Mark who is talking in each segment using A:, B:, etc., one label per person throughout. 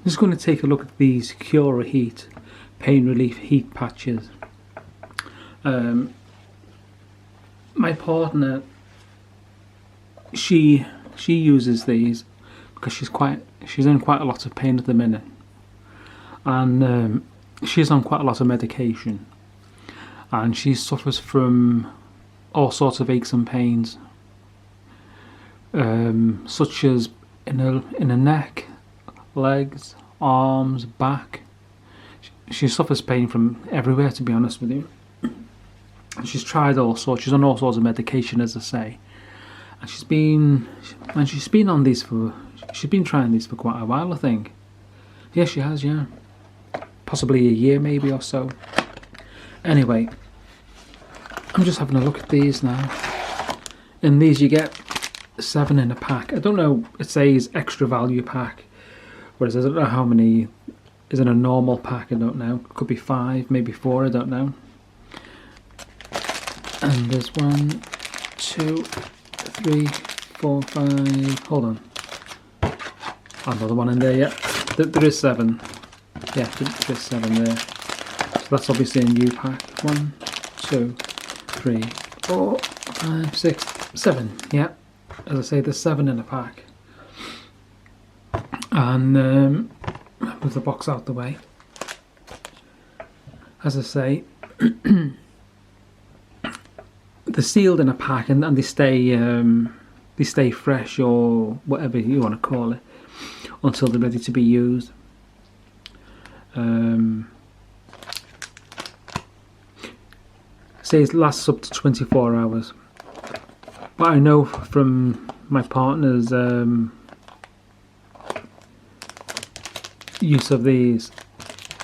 A: just going to take a look at these Cura-Heat pain relief heat patches. My partner, she uses these because she's in quite a lot of pain at the minute, and she's on quite a lot of medication, and she suffers from all sorts of aches and pains, such as in her neck, legs, arms, back. She suffers pain from everywhere, to be honest with you. She's tried all sorts. She's on all sorts of medication, as I say, and she's been on these for. She's been trying these for quite a while, I think. Yeah, she has. Yeah, possibly a year, maybe, or so. Anyway, I'm just having a look at these now. In these, you get 7 in a pack. I don't know. It says extra value pack, whereas I don't know how many is in a normal pack. I don't know. Could be 5, maybe 4. I don't know. And there's 1, 2, 3, 4, 5. Hold on. Another one in there. Yeah, there is 7. Yeah, there's 7 there. So that's obviously a new pack. 1, 2, 3, 4, 5, 6, 7. Yeah, as I say, there's 7 in a pack. And move the box out the way. As I say, they're sealed in a pack, and they stay fresh, or whatever you want to call it, until they're ready to be used. Says lasts up to 24 hours. But I know from my partner's use of these,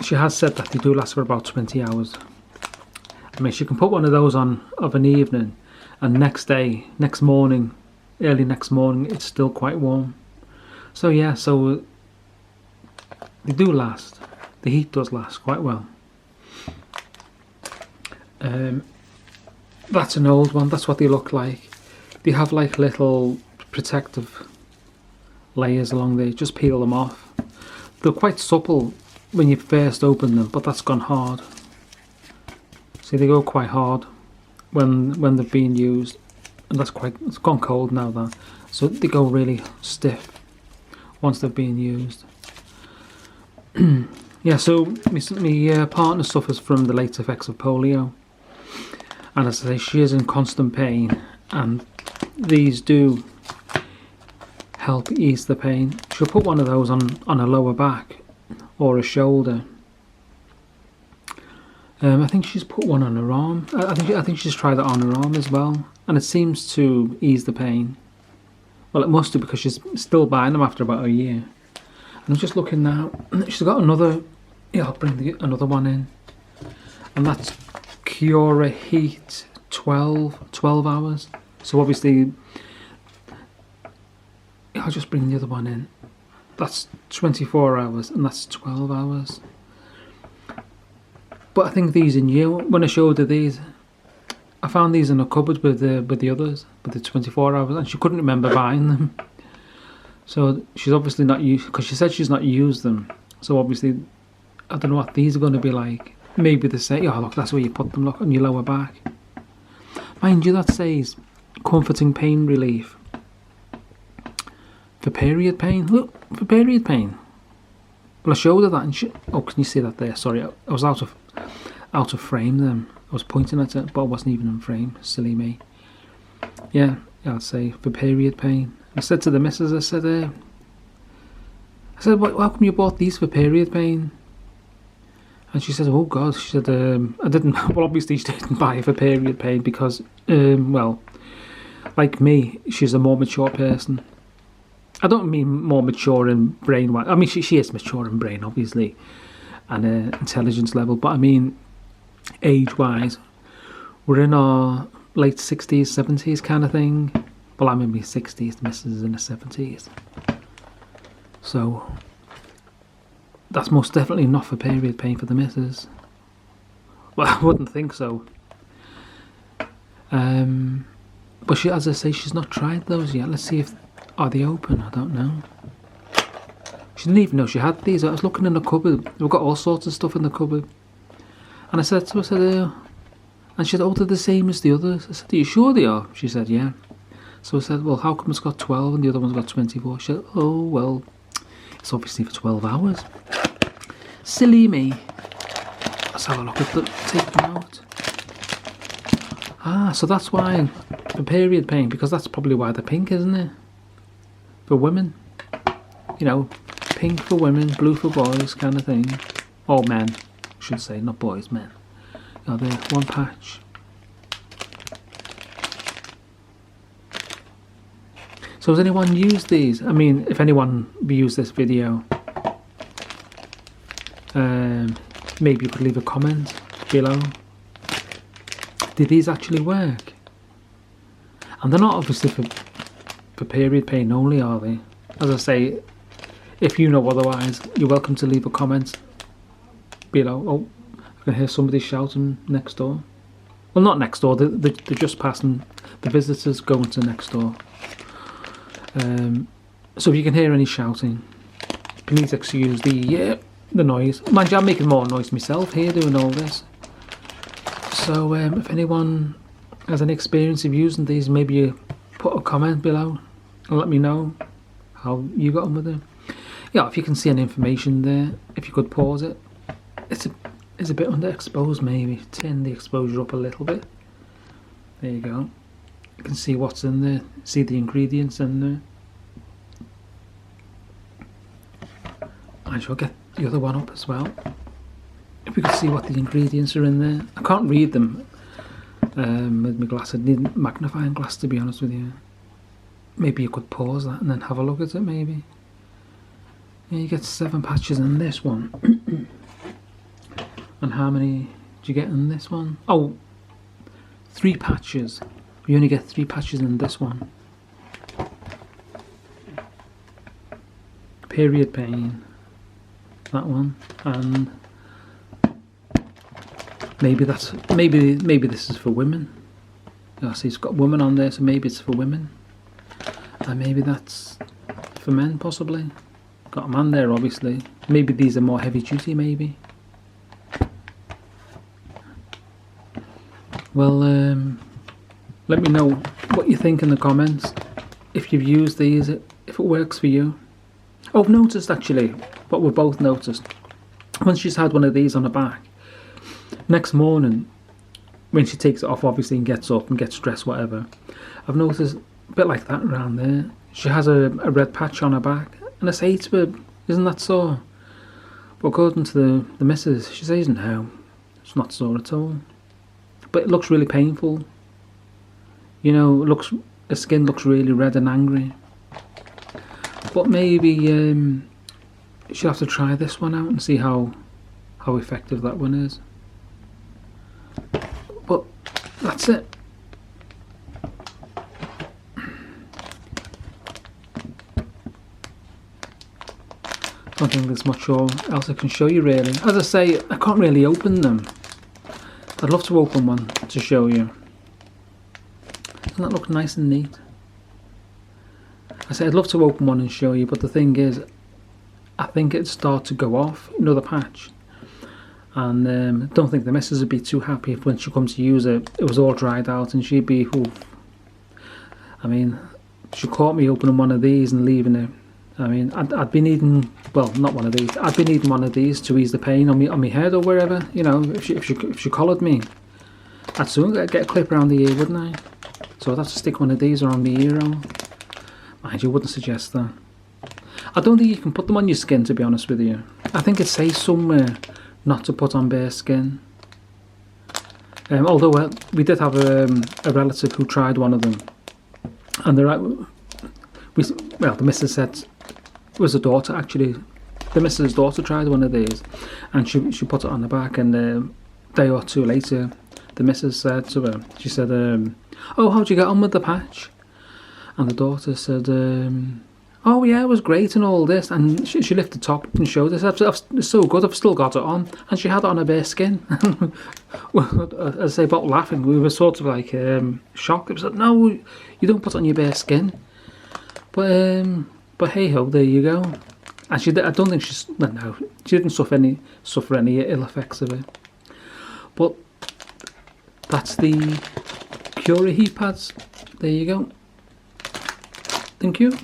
A: she has said that they do last for about 20 hours. I mean, she can put one of those on of an evening, and early next morning, it's still quite warm. So yeah, so they do last. The heat does last quite well. That's an old one. That's what they look like. They have like little protective layers along there. Just peel them off. They're quite supple when you first open them, but that's gone hard. See, they go quite hard when they're being used, and it's gone cold now. That so they go really stiff once they're being used. Yeah, so my partner suffers from the late effects of polio, and as I say, she is in constant pain, and these do help ease the pain. She'll put one of those on her lower back or a shoulder. I think she's put one on her arm. I think she's tried it on her arm as well, and it seems to ease the pain. Well, it must do, because she's still buying them after about a year. And I'm just looking now. She's got another. Yeah, I'll bring another one in, and that's Cura-Heat 12 hours. So obviously, I'll just bring the other one in. That's 24 hours, and that's 12 hours. But I think these are new. When I showed her these, I found these in a cupboard with the others, with the 24 hours, and she couldn't remember buying them. So she's obviously not used, because she said she's not used them. So obviously, I don't know what these are going to be like. Maybe they say, oh look, that's where you put them, look, on your lower back. Mind you, that says comforting pain relief for period pain. Look, for period pain. Well, I showed her that, and oh, can you see that there? Sorry, I was out of frame then. I was pointing at it, but I wasn't even in frame. Silly me. Yeah, I'll say for period pain. I said to the missus, I said, how come you bought these for period pain? And she said, oh God, she said, I didn't, well obviously she didn't buy it for period pain because, well, like me, she's a more mature person. I don't mean more mature in brain, I mean she is mature in brain, obviously, and intelligence level, but I mean age-wise, we're in our late 60s, 70s kind of thing. Well, I'm in my 60s, the missus is in her 70s. So, that's most definitely not for period pain for the missus. Well, I wouldn't think so. But she, as I say, she's not tried those yet. Let's see if, are they open? I don't know. She didn't even know she had these. I was looking in the cupboard. We've got all sorts of stuff in the cupboard. And I said to her, and she said, oh, they're the same as the others. I said, are you sure they are? She said, yeah. So I said, well, how come it's got 12 and the other one's got 24? She said, oh, well, it's obviously for 12 hours. Silly me. Let's have a look at the, take them out. Ah, so that's why, for period pain, because that's probably why they're pink, isn't it? For women. You know, pink for women, blue for boys kind of thing. Or men, I should say, not boys, men. Now there, one patch. So has anyone used these? I mean, if anyone views this video, maybe you could leave a comment below. Did these actually work? And they're not obviously for period pain only, are they? As I say, if you know otherwise, you're welcome to leave a comment below. Oh, I can hear somebody shouting next door. Well, not next door, they're just passing. The visitors going to next door. So if you can hear any shouting, please excuse the noise. Mind you, I'm making more noise myself here doing all this. So if anyone has any experience of using these, maybe you put a comment below and let me know how you got on with it. Yeah, if you can see any information there, if you could pause it. It's a bit underexposed, maybe. Turn the exposure up a little bit. There you go. You can see what's in there, see the ingredients in there. I shall get the other one up as well. If we could see what the ingredients are in there. I can't read them with my glass. I need a magnifying glass, to be honest with you. Maybe you could pause that and then have a look at it, maybe. Yeah, you get 7 patches in this one. And how many do you get in this one? Oh, 3 patches. You only get 3 patches in this one. Period pain. That one. And maybe this is for women. I see it's got women on there, so maybe it's for women. And maybe that's for men, possibly. Got a man there, obviously. Maybe these are more heavy duty, maybe. Well, let me know what you think in the comments. If you've used these, if it works for you. Oh, I've noticed actually, what we've both noticed. Once she's had one of these on her back, next morning, when she takes it off, obviously, and gets up and gets dressed, whatever, I've noticed a bit like that around there. She has a red patch on her back, and I say to her, isn't that sore? But according to the missus, she says no, it's not sore at all. But it looks really painful. You know, the skin looks really red and angry. But maybe she'll have to try this one out and see how effective that one is. But that's it. I don't think there's much else I can show you really. As I say, I can't really open them. I'd love to open one to show you. Doesn't that look nice and neat? I say I'd love to open one and show you, but the thing is, I think it'd start to go off, you know, the patch. And I don't think the missus would be too happy if when she comes to use it, it was all dried out and she'd be, oof. I mean, she caught me opening one of these and leaving it. I mean, I'd be needing, well, not one of these. I'd be needing one of these to ease the pain on my head or wherever. You know, if she collared me, I'd soon get a clip around the ear, wouldn't I? So I'd have to stick one of these around my ear hole. Mind you, wouldn't suggest that. I don't think you can put them on your skin, to be honest with you. I think it says somewhere not to put on bare skin. Although we did have a relative who tried one of them, and the missus said it was a daughter actually. The missus' daughter tried one of these, and she put it on the back, and a day or two later, the missus said to her, she said, "Oh, how'd you get on with the patch?" And the daughter said, "Oh yeah, it was great and all this." And she lifted the top and showed us, "It's so good, I've still got it on." And she had it on her bare skin. Well, as I say, about laughing, we were sort of like shocked. It was like, no, you don't put it on your bare skin. But hey ho, there you go. And I don't think she didn't suffer any ill effects of it. But that's the Cura-Heat pads. There you go. Thank you.